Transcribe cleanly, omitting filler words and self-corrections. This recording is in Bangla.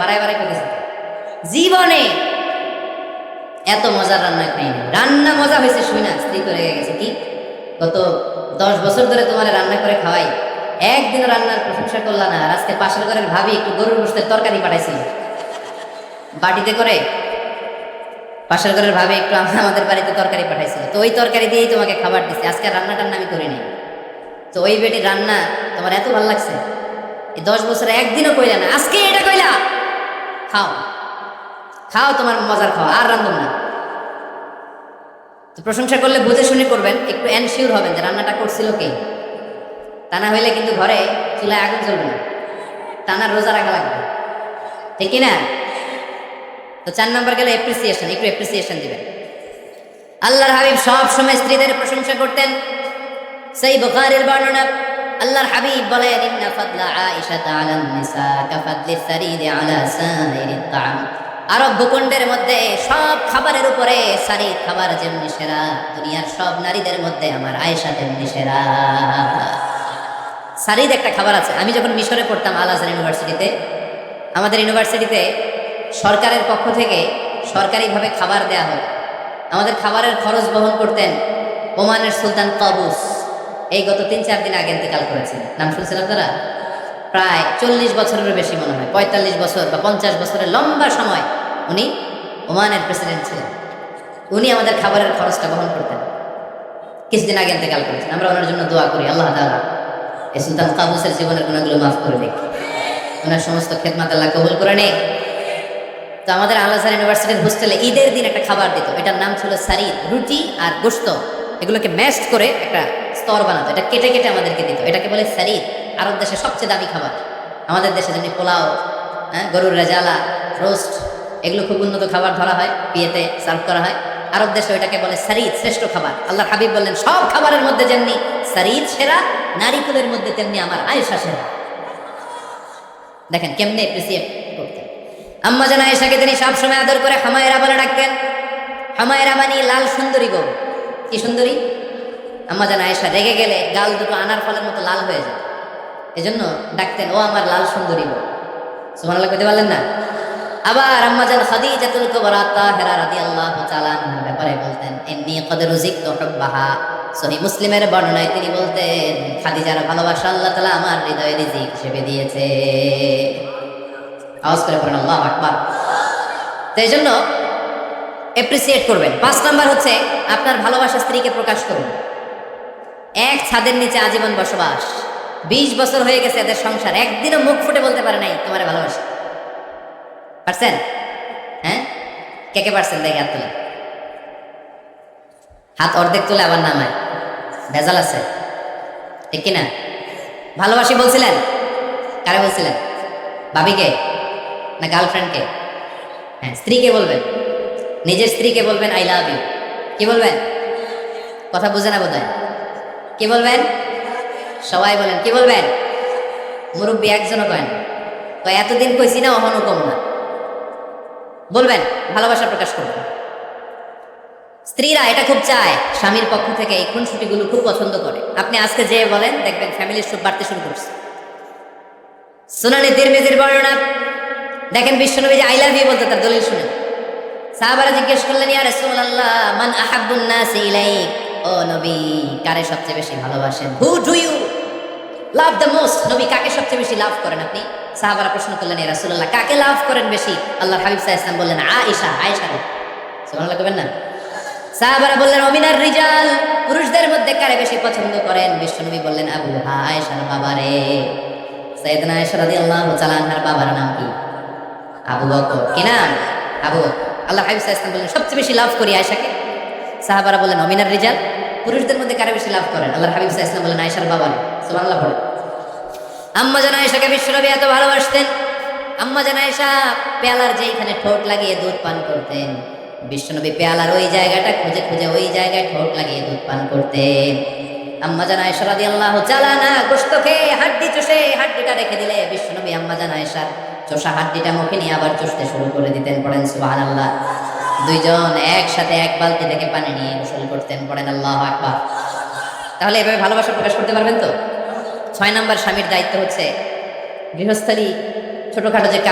বাড়ায় বাড়ায় করেছে জীবনে এত মজার রান্না খাইনি। রান্না মজা হয়েছে শুই না স্ত্রী করে গেছে কি গত 10 বছর ধরে তোমার রান্না করে খাওয়াই, একদিন রান্নার প্রশংসা করলা না। আর আজকে পাশের ঘরের ভাবি একটু গরুর গোশতের তরকারি পাঠাইছিল বাটিতে করে, পাশের ঘরের ভাবি একটু আমাদের বাড়িতে তরকারি পাঠাইছিল, তো ওই তরকারি দিয়েই তোমাকে খাবার দিচ্ছে। আজকে রান্না টান্না আমি করিনি, তো ওই বেটির রান্না তোমার এত ভালো লাগছে, এই 10 বছরে একদিনও কইলা না, আজকে এটা কইলা। খাও খাও, তোমার মজার খাও, আর রান্ধব না। তো প্রশংসা করলে বুঝে শুনে করবেন, একটু এনশিওর হবেন যে রান্নাটা করছিল কে। তা না হইলে কিন্তু ঘরে চুলায় আগুন জ্বলবে না, টানা রোজা রাখা লাগবে, ঠিক না? তো 4 নম্বর গেলে এপ্রিসিয়েশন, একটু এপ্রিসিয়েশন দিবেন। আল্লাহর হাবিব সব সময় স্ত্রীদের প্রশংসা করতেন। সেই বুখারীর বর্ণনা, আল্লাহর হাবিব বলেন, ইন্না ফাদলা আয়েশা আলান নিসা কাফাদলি সারিদ আলা সাইরিত তাআম। আরব ভূখণ্ডের মধ্যে সব খাবারের উপরে সারিদ খাবার যেমনি সেরা, দুনিয়ার সব নারীদের মধ্যে আমার আয়েশা তেমনি সেরা। সারিদ একটা খাবার আছে। আমি যখন মিশরে পড়তাম আল আজহার ইউনিভার্সিটিতে, আমাদের ইউনিভার্সিটিতে সরকারের পক্ষ থেকে সরকারিভাবে খাবার দেয়া হয়। আমাদের খাবারের খরচ বহন করতেন ওমানের সুলতান কাবুস। এই গত 3-4 দিন আগে ইন্তেকাল করেছেন। নাম শুনছেন আপনারা? প্রায় 40 বছরেরও বেশি মনে হয়, 45 বছর বা 50 বছরের লম্বা সময় উনি ওমানের প্রেসিডেন্ট ছিলেন। উনি আমাদের খাবারের খরচটা বহন করতেন। কিছুদিন আগে ইন্তেকাল করেছেন। আমরা ওনার জন্য দোয়া করি, আল্লাহ তাআলা এই সুলতান কাবুসের জীবনের গুণাগুলো মাফ করে দিক, ওনার সমস্ত খেদমত আল্লাহ কবুল করে নিক। তো আমাদের আল আজহার ইউনিভার্সিটির হোস্টেলে ঈদের দিন একটা খাবার দিত, এটার নাম ছিল সারিদ। রুটি আর গোশত এগুলোকে ম্যাশড করে একটা স্তর বানাতো, এটা কেটে কেটে আমাদেরকে দিত, এটাকে বলে সারিদ। আরব দেশে সবচেয়ে দামি খাবার। আমাদের দেশে যেমনি পোলাও, গরুর রেজালা, রোস্ট, এগুলো খুব উন্নত খাবার ধরা হয়, বিয়েতে সার্ভ করা হয়। আরব দেশে ওইটাকে বলে সারিদ, শ্রেষ্ঠ খাবার। আল্লাহর হাবিব বললেন, সব খাবারের মধ্যে যেমনি সারিদ সেরা, নারীকুলের মধ্যে তেমনি আমার আয়েশা সেরা। দেখেন কেমনে এপ্রিসিয়েট করতেন। আম্মা জান আয়েশাকে তিনি সবসময় আদর করে হামায়রা বলে ডাকতেন। হামায়রা মানে লাল সুন্দরী গো। কি সুন্দরী? আম্মা জান আয়েশা রেগে গেলে গাল দুটো আনার ফলের মতো লাল হয়ে যায়, এজন্য ডাকতেন, ও আমার লাল সুন্দরী গো। সুবহানাল্লাহ কইতে পারলেন না? আবার আম্মা জান খাদিজাতুল কুবরা তাহেরা রাদিয়াল্লাহু তাআলা আনহার ব্যাপারে বলতেন, ইন্নী ক্বাদ রুজিকতু হুব্বাহা। সহিহ মুসলিমের বর্ণনায় তিনি বলতেন, খাদিজার ভালোবাসা আল্লাহ তাআলা আমার হৃদয়ে রিজিক হিসেবে দিয়েছে। আওয়াজ করে পড়েন আল্লাহু আকবার। তো এই জন্য এপ্রিসিয়েট করবেন। 5 নাম্বার হচ্ছে আপনার ভালোবাসা স্ত্রীকে প্রকাশ করুন। এক ছাদের নিচে আজীবন বসবাস, 20 বছর হয়ে গেছে এদের সংসার, একদিনও মুখ ফুটে বলতে পারে নাই তোমারে ভালোবাসি। পারছেন? হ্যাঁ, কে কে পারছেন? দেখে হাত তোলে। হাত অর্ধেক তুলে আবার নামায়, ভেজাল আছে, ঠিক কিনা? ভালোবাসি বলছিলেন? কারে বলছিলেন? ভাবিকে না গার্লফ্রেন্ডকে? হ্যাঁ, স্ত্রীকে বলবেন, নিজের স্ত্রীকে বলবেন আই লাভ ইউ। কি বলবেন? কথা বুঝে না বোধহয়। কি বলবেন? সবাই বলেন। কি বলবেন? মুরব্বী একজনও কয় না, কয় এতদিন কইছি না, অহনো কম না। বলবেন, ভালোবাসা প্রকাশ করবেন। স্ত্রীরা এটা খুব চায়, স্বামীর পক্ষ থেকে এই খুনসুটিগুলো খুব পছন্দ করে। আপনি আজকে যে বলেন, দেখবেন ফ্যামিলির সুখ বাড়তে শুরু করছে। সুনানে তিরমিজির বর্ণনা, দেখেন বিশ্বনবী যে আই লাভ ইউ বলতে, তার দলিল শুনেন। সাহাবারা জিজ্ঞেস করলেন, ইয়া রাসূলুল্লাহ, মান আহাব্বুন নাসি ইলাইক, ও নবী কারে সবচেয়ে বেশি ভালোবাসেন? Who do you love the most? নবী কাকে সবচেয়ে বেশি লাভ করেন আপনি? সাহাবারা প্রশ্ন করলেন, ইয়া রাসূলুল্লাহ কাকে লাভ করেন বেশি? আল্লাহর হাবিব সাল্লাল্লাহু আলাইহি ওয়াসাল্লাম বললেন, আয়েশা। আয়েশা। সুবহানাল্লাহ কইবেন না? সাহাবারা বললেন, অমিনার রিজাল, পুরুষদের মধ্যে কারে বেশি পছন্দ করেন? বিশ্বনবী বললেন, আবুহা, আয়েশার বাবারে। সাইয়েদনা আয়েশা রাদিয়াল্লাহু তাআলা আনহার বাবার নাম কি? আবু বকর। কি নাম? আবু বকর। আল্লাহ হাবিব সাল্লাল্লাহু আলাইহি ওয়াসাল্লাম বললেন, সবচেয়ে বেশি লাভ করি আয়েশাকে। সাহাবারা বললেন, অমিনার রিজাল, পুরুষদের মধ্যে কারে বেশি লাভ করেন? আল্লাহর হাবিব সাল্লাল্লাহু আলাইহি ওয়াসাল্লাম বললেন, আয়েশার বাবারে। সুবহানাল্লাহ বলেন। আম্মা জান আয়েশাকে বিশ্বনবী এত ভালোবাসতেন, আম্মা জান আয়েশা পেয়ালার যেখানে ঠোঁট লাগিয়ে দুধ পান করতেন, বিশ্বনবী পেয়ালার ওই জায়গাটা খুঁজে খুঁজে ওই জায়গায় ঠোঁট লাগিয়ে দুধ পান করতেন। আম্মা জান আয়েশা রাদিয়াল্লাহু তাআলা না গোশত খেয়ে হাড্ডি চষে হাড্ডিটা রেখে দিলে বিশ্বনবী আম্মা জান আয়েশার চষা হাড্ডিটা মুখে নিয়ে আবার চষতে শুরু করে দিতেন। পড়েন সুবহানাল্লাহ। দুইজন একসাথে এক বালতি থেকে পানি নিয়ে গোসল করতেন। পড়েন আল্লাহু আকবার। তাহলে এভাবে ভালোবাসা প্রকাশ করতে পারবেন তো? 6 নাম্বার স্বামীর দায়িত্ব হচ্ছে গৃহস্থালী ছোটখাটো যে কাজ